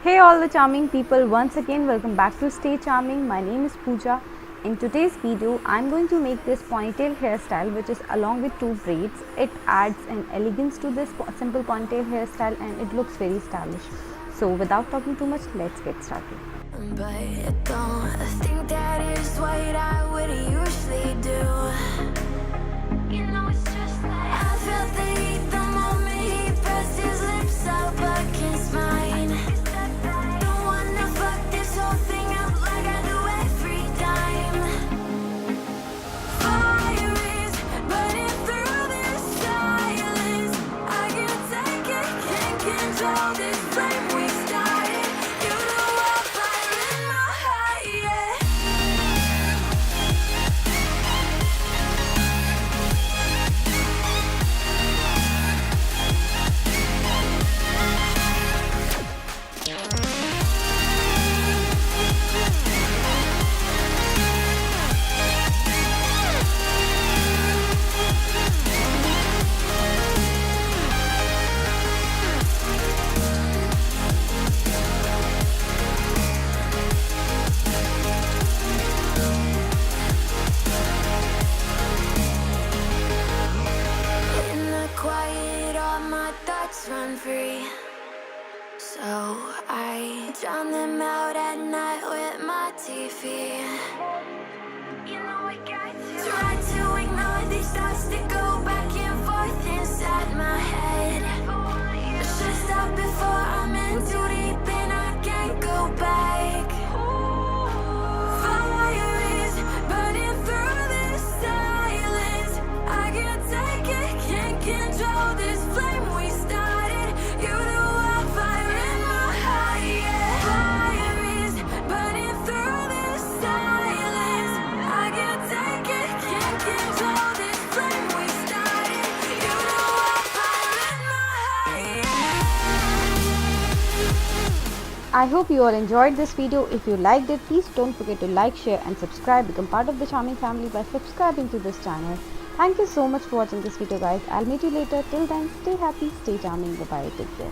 Hey all the charming people, once again welcome back to Stay Charming. My name is Pooja. In today's video, I'm going to make this ponytail hairstyle which is along with two braids. It adds an elegance to this simple ponytail hairstyle and it looks very stylish. So without talking too much, let's get started. But I don't think that is what I would usually do. You know it's just like I felt the heat the moment he pressed his lips up against mine. Don't wanna fuck this whole thing up like I do every time. Fire is burning through this silence. I can't take it, can't control this flame we started. You know I'll fire in my heart, yeah. In the quiet, all my thoughts run free. So I drown them out at night with my TV. You know I got to try to ignore these thoughts that go back and forth inside my head. Should stop before I'm in too deep and I can't go back. Fire is burning through this silence. I can't take it, can't control this flame we started. You know I'll fire in my heart, yeah. Fire is burning through this silence. I can't take it, can't control this flame we started. You know I'll fire in my heart, yeah. I hope you all enjoyed this video. If you liked it, please don't forget to like, share and subscribe. Become part of the charming family by subscribing to this channel. Thank you so much for watching this video guys. I'll meet you later. Till then, stay happy, stay charming. Bye bye. Take care.